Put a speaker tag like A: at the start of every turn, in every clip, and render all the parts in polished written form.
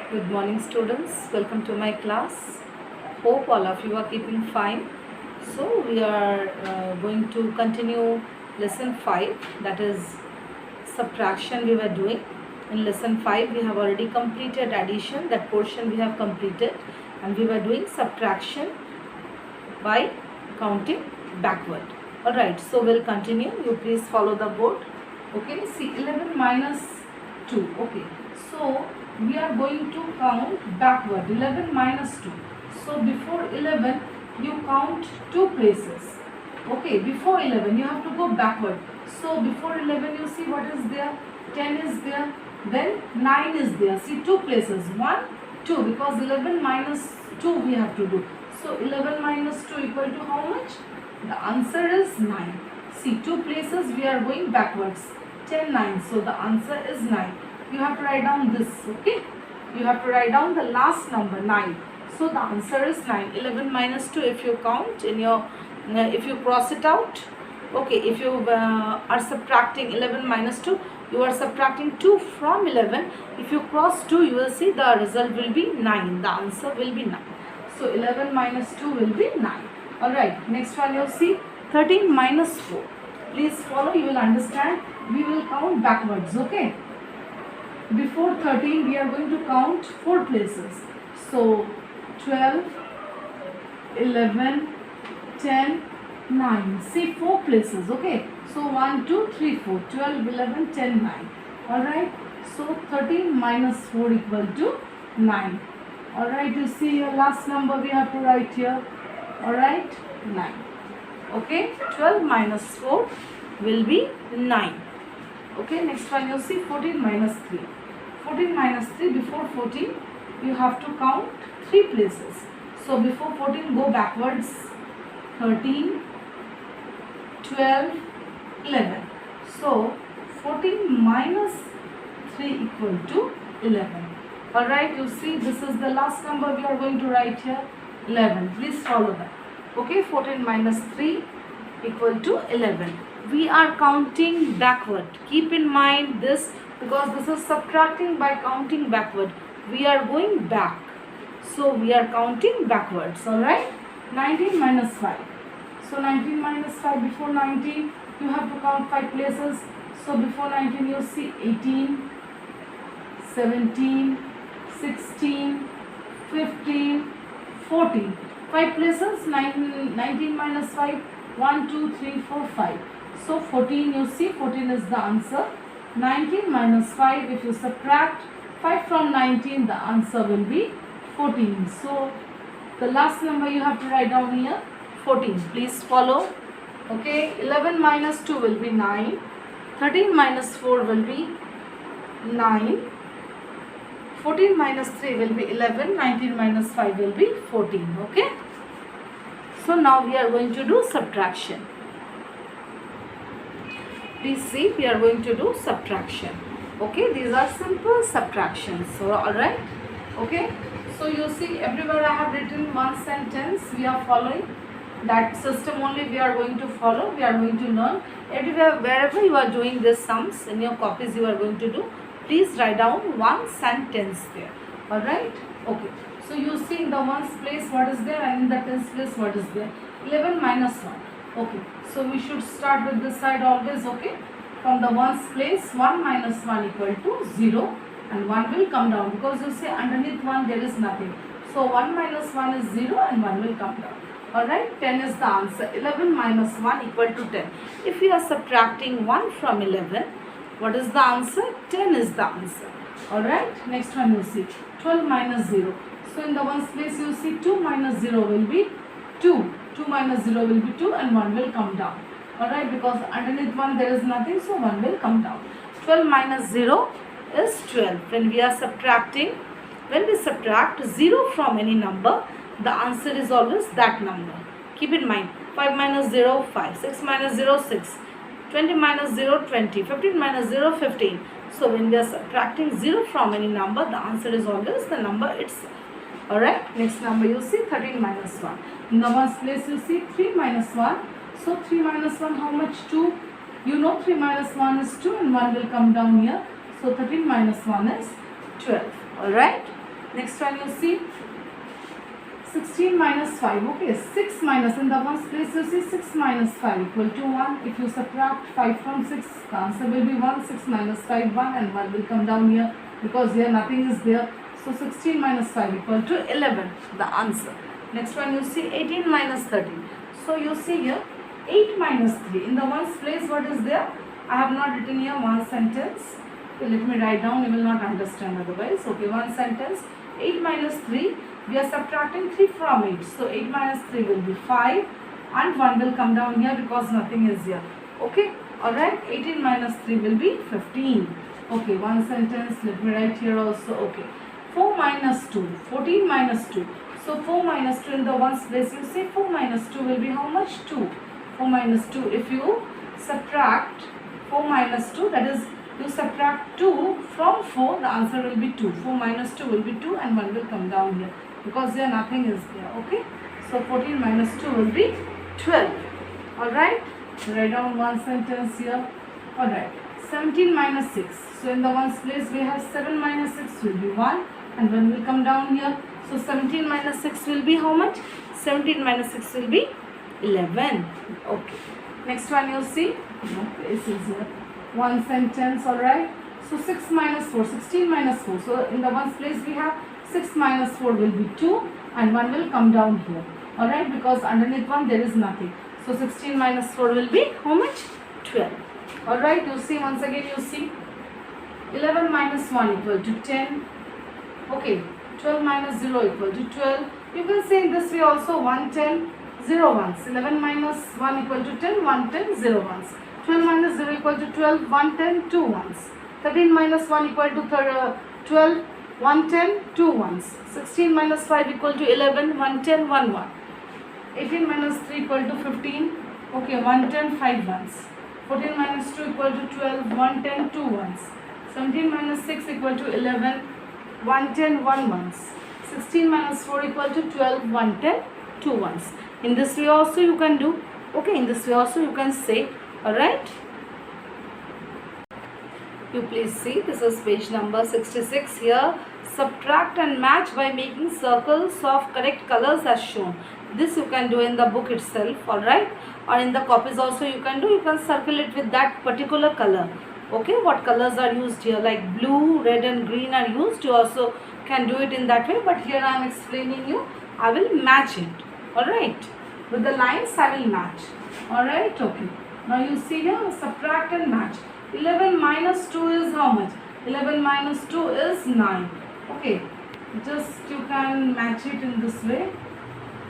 A: Good morning, students. Welcome to my class. Hope all of you are keeping fine. So, we are going to continue lesson 5, that is subtraction we were doing. In lesson 5, we have already completed addition, that portion we have completed, and we were doing subtraction by counting backward. Alright, so we'll continue. You please follow the board. Okay, see 11 minus 2. Okay, so we are going to count backward. 11 minus 2. So before 11 you count 2 places. Okay, before 11 you have to go backward. So before 11 you see what is there. 10 is there, then 9 is there. See 2 places, 1 2, because 11 minus 2 we have to do. So 11 minus 2 equal to how much? The answer is 9. See 2 places we are going backwards. 10 9, so the answer is 9. You have to write down this. Okay, you have to write down the last number 9. So the answer is 9. 11 minus 2, if you count in your if you cross it out. Okay, if you are subtracting 11 minus 2, you are subtracting 2 from 11. If you cross 2, you will see the result will be 9. The answer will be 9. So 11 minus 2 will be 9. Alright, next one you'll see 13 minus 4. Please follow, you will understand. We will count backwards. Okay, before 13 we are going to count 4 places. So 12, 11, 10, 9. See 4 places. Okay, so 1, 2, 3, 4, 12, 11, 10, 9. Alright, so 13 minus 4 equal to 9. Alright, you see your last number we have to write here. Alright, 9. Okay, 12 minus 4 will be 9. Okay, next one you see 14 minus 3. 14 minus 3, before 14 you have to count 3 places. So before 14 go backwards. 13, 12, 11. So 14 minus 3 equal to 11. Alright, you see this is the last number we are going to write here. 11. Please follow that. Okay, 14 minus 3 equal to 11. We are counting backward. Keep in mind this, because this is subtracting by counting backward. We are going back. So we are counting backwards. Alright, 19 minus 5. So 19 minus 5, before 19 you have to count 5 places. So before 19 you see 18, 17, 16, 15, 14. 5 places. 19 minus 5, 1, 2, 3, 4, 5. So 14, you see 14 is the answer. 19 minus 5, if you subtract 5 from 19, the answer will be 14. So the last number you have to write down here, 14. Please follow. Okay, 11 minus 2 will be 9. 13 minus 4 will be 9. 14 minus 3 will be 11. 19 minus 5 will be 14. Okay, so now we are going to do subtraction. Please see, we are going to do subtraction. Okay, these are simple subtractions. So alright, okay, so you see everywhere I have written one sentence. We are following that system only. We are going to follow, we are going to learn. Everywhere, wherever you are doing this sums in your copies, you are going to do, please write down one sentence there. Alright, okay, so you see in the ones place what is there, and in the tens place what is there. 11 minus 1. Okay, so we should start with this side always. Okay, from the ones place, 1 minus 1 equal to 0, and 1 will come down, because you say underneath 1 there is nothing. So 1 minus 1 is 0 and 1 will come down. Alright, 10 is the answer. 11 minus 1 equal to 10. If we are subtracting 1 from 11, what is the answer? 10 is the answer. Alright, next one you see 12 minus 0. So in the ones place you see 2 minus 0 will be 2. 2 minus 0 will be 2, and 1 will come down. Alright, because underneath 1 there is nothing, so 1 will come down. 12 minus 0 is 12. When we are subtracting, when we subtract 0 from any number, the answer is always that number. Keep in mind, 5 minus 0, 5. 6 minus 0, 6. 20 minus 0, 20. 15 minus 0, 15. So when we are subtracting 0 from any number, the answer is always the number itself. Alright, next number you see 13 minus 1. In the ones place you see 3 minus 1. So 3 minus 1, how much? 2. You know 3 minus 1 is 2, and 1 will come down here. So 13 minus 1 is 12. Alright. Next one you see 16 minus 5. Okay, 6 minus, in the ones place you see 6 minus 5 equal to 1. If you subtract 5 from 6, the answer will be 1. 6 minus 5, 1, and 1 will come down here because here nothing is there. So 16 minus 5 equal to 11, the answer. Next one you see 18 minus 13. So you see here 8 minus 3. In the ones place what is there? I have not written here one sentence. Okay, let me write down, you will not understand otherwise. Okay, one sentence. 8 minus 3, we are subtracting 3 from 8. So 8 minus 3 will be 5 and 1 will come down here because nothing is here. Okay, alright, 18 minus 3 will be 15. Okay, one sentence, let me write here also. Okay, 4 minus 2, 14 minus 2. So 4 minus 2 in the ones place you say 4 minus 2 will be how much? 2. 4 minus 2, if you subtract 4 minus 2, that is you subtract 2 from 4, the answer will be 2. 4 minus 2 will be 2 and 1 will come down here because here nothing is there. Okay, so 14 minus 2 will be 12. Alright, write down one sentence here. Alright, 17 minus 6. So in the ones place we have 7 minus 6 will be 1 and 1 will come down here. So 17 minus 6 will be how much? 17 minus 6 will be 11. Okay, next one you see. No place is here. One sentence, alright. So 6 minus 4, 16 minus 4. So in the ones place we have 6 minus 4 will be 2 and 1 will come down here. Alright, because underneath 1 there is nothing. So 16 minus 4 will be how much? 12. Alright, you see once again you see 11 minus 1 equal to 10. Okay, 12 minus 0 equal to 12. You can say in this way also 110, 0 ones. 11 minus 1 equal to 10, 110, 0 ones. 12 minus 0 equal to 12, 110, 2 ones. 13 minus 1 equal to 12, 110, 2 ones. 16 minus 5 equal to 11, 110, 1 1. 18 minus 3 equal to 15, okay, 110, 5 ones. 14 minus 2 equal to 12, 110, 2 ones. 17 minus 6 equal to 11, 110, 1 ones. 16 minus 4 equal to 12, 110, 2 ones. In this way also you can do. Okay, in this way also you can say. Alright, you please see, this is page number 66 here. Subtract and match by making circles of correct colors as shown. This you can do in the book itself, alright, or in the copies also you can do. You can circle it with that particular color. Okay, what colors are used here, like blue, red and green are used. You also can do it in that way, but here I am explaining you. I will match it, alright, with the lines I will match. Alright, okay. Now you see here, subtract and match. 11 minus 2 is how much? 11 minus 2 is 9. Okay, just you can match it in this way.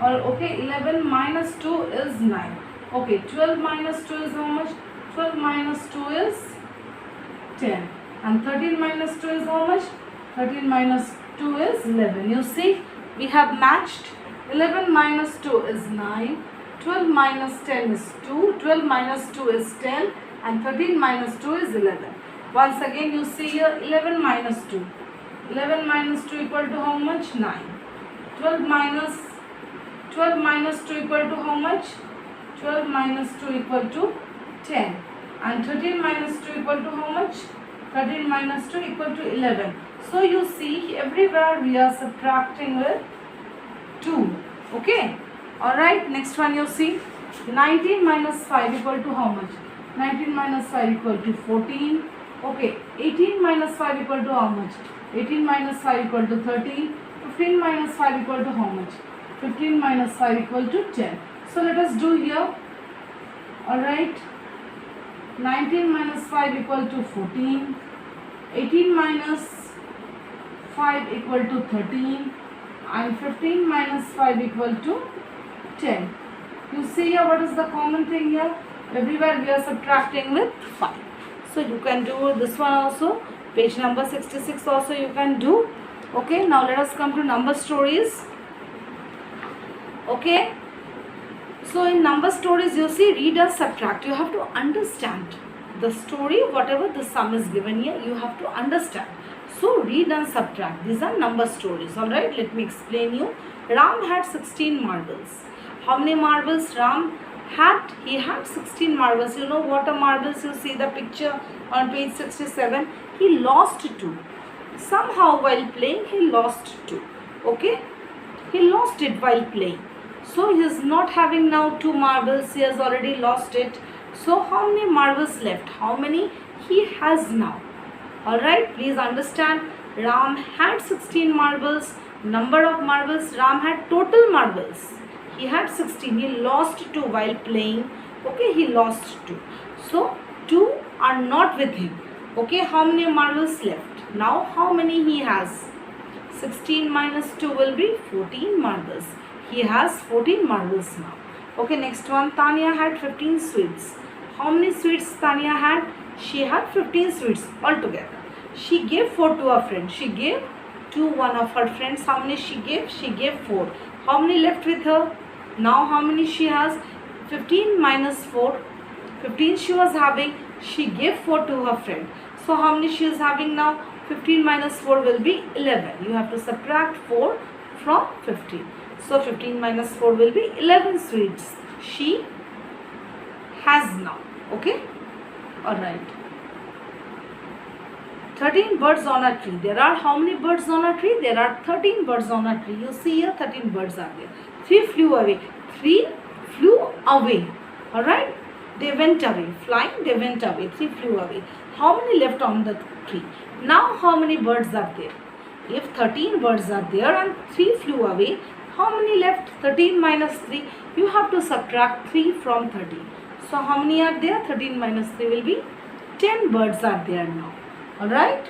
A: Or okay, 11 minus 2 is 9. Okay, 12 minus 2 is how much? 12 minus 2 is 10. And 13 minus 2 is how much? 13 minus 2 is 11. You see, we have matched. 11 minus 2 is 9. 12 minus 10 is 2, 12 minus 2 is 10 and 13 minus 2 is 11. Once again you see here 11 minus 2. 11 minus 2 equal to how much? 9. 12 minus 2 equal to how much? 12 minus 2 equal to 10. And 13 minus 2 equal to how much? 13 minus 2 equal to 11. So you see everywhere we are subtracting with 2. Okay. Alright, next one you see 19 minus 5 equal to how much? 19 minus 5 equal to 14. Okay, 18 minus 5 equal to how much? 18 minus 5 equal to 13. 15 minus 5 equal to how much? 15 minus 5 equal to 10. So let us do here. Alright, 19 minus 5 equal to 14. 18 minus 5 equal to 13. And 15 minus 5 equal to 10. You see here what is the common thing here? Everywhere we are subtracting with 5. So you can do this one also. Page number 66 also you can do. Okay, now let us come to number stories. Okay, so in number stories you see read and subtract. You have to understand the story, whatever the sum is given here, you have to understand. So read and subtract. These are number stories. Alright, let me explain you. Ram had 16 marbles. How many marbles Ram had? He had 16 marbles. You know what are marbles? You see the picture on page 67. He lost 2. Somehow while playing he lost 2. Okay, he lost it while playing. So he is not having now 2 marbles, he has already lost it. So how many marbles left? How many he has now? Alright, please understand, Ram had 16 marbles. Number of marbles, Ram had total marbles. He had 16. He lost 2 while playing. Okay, he lost 2. So 2 are not with him. Okay, how many marbles left? Now how many he has? 16 minus 2 will be 14 marbles. He has 14 marbles now. Okay, next one, Tanya had 15 sweets. How many sweets Tanya had? She had 15 sweets altogether. She gave 4 to her friend. She gave to one of her friends. How many she gave? She gave 4. How many left with her? Now how many she has? 15 minus 4. 15 she was having. She gave 4 to her friend. So how many she is having now? 15 minus 4 will be 11. You have to subtract 4 from 15. So 15 minus 4 will be 11 sweets she has now. Okay? Alright. 13 birds on a tree. There are how many birds on a tree? There are 13 birds on a tree. You see here 13 birds are there. 3 flew away. 3 flew away. Alright? They went away. Flying, they went away. 3 flew away. How many left on the tree? Now how many birds are there? If 13 birds are there and 3 flew away, how many left? 13 minus 3. You have to subtract 3 from 13. So how many are there? 13 minus 3 will be 10 birds are there now. Alright.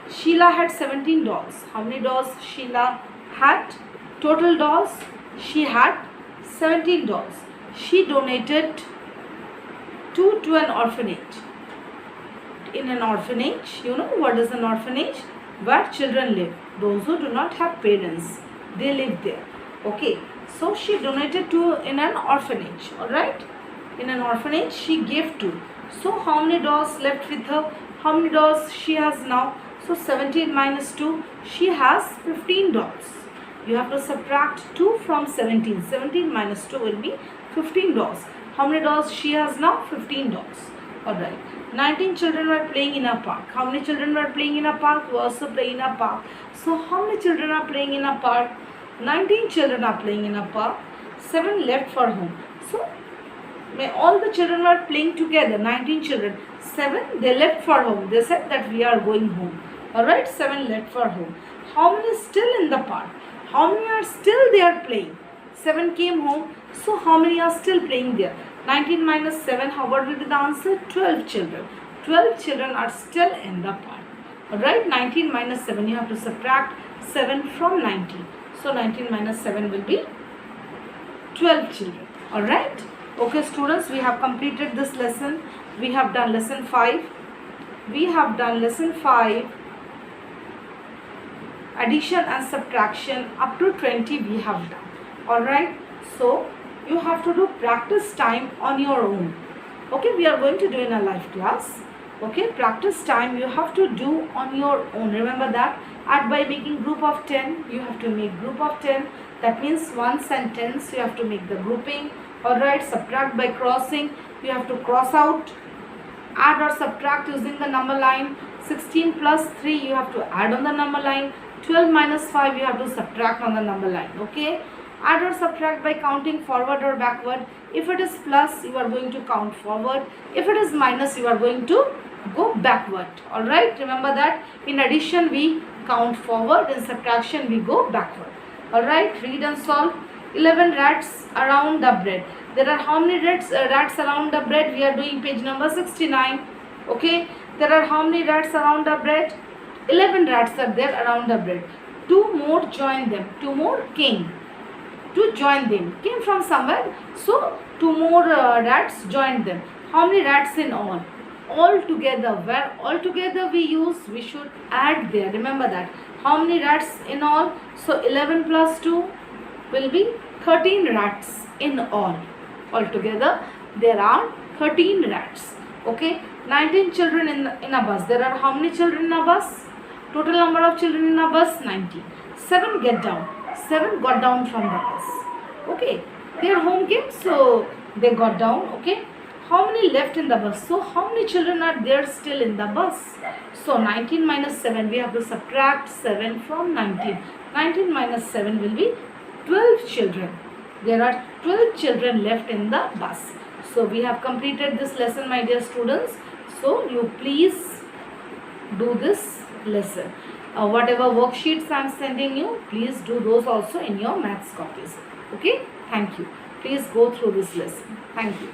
A: Sheila had 17 dolls. How many dolls Sheila had? Total dolls, she had 17 dolls. She donated 2 to an orphanage. In an orphanage, you know what is an orphanage? Where children live. Those who do not have parents, they live there. Okay. So she donated 2 in an orphanage. Alright. In an orphanage, she gave 2. So how many dolls left with her? How many dolls she has now? So 17 minus 2, she has 15 dolls. You have to subtract 2 from 17. 17 minus 2 will be 15 dolls. How many dolls she has now? 15 dolls. Alright. 19 children were playing in a park. How many children were playing in a park? We also play in a park. So how many children are playing in a park? 19 children are playing in a park. 7 left for home. So all the children were playing together. 19 children. 7 they left for home. They said that we are going home. Alright, 7 left for home. How many still in the park? How many are still there playing? 7 came home. So how many are still playing there? 19 minus 7, how what will be the answer? 12 children. 12 children are still in the park. Alright, 19 minus 7, you have to subtract 7 from 19. So 19 minus 7 will be 12 children. Alright. Okay students, we have completed this lesson. We have done lesson 5. We have done lesson 5. Addition and subtraction up to 20 we have done. Alright. So you have to do practice time on your own. Okay, we are going to do in a live class. Okay, practice time you have to do on your own. Remember that. Add by making group of 10. You have to make group of 10. That means one sentence you have to make the grouping. Alright, subtract by crossing. You have to cross out. Add or subtract using the number line. 16 plus 3 you have to add on the number line. 12 minus 5 you have to subtract on the number line. Okay. Add or subtract by counting forward or backward. If it is plus, you are going to count forward. If it is minus, you are going to go backward. Alright, remember that. In addition, we count forward. In subtraction, we go backward. Alright, read and solve. 11 rats around the bread. There are how many rats around the bread? We are doing page number 69. Okay, there are how many rats around the bread? 11 rats are there around the bread. 2 more join them. 2 more came to join them. Came from somewhere. So 2 more rats joined them. How many rats in all? All together. Where all together we use, we should add there. Remember that. How many rats in all? So 11 plus 2 will be 13 rats in all. Altogether there are 13 rats. Okay. 19 children in a bus. There are how many children in a bus? Total number of children in a bus? 19. 7 get down. 7 got down from the bus. Okay. Their home came, so they got down. Okay. how many left in the bus? So how many children are there still in the bus? So 19 minus 7, we have to subtract 7 from 19. 19 minus 7 will be 12 children. There are 12 children left in the bus. So we have completed this lesson, my dear students. So you please do this lesson. Whatever worksheets I am sending you, please do those also in your maths copies. Okay, thank you. Please go through this lesson. Thank you.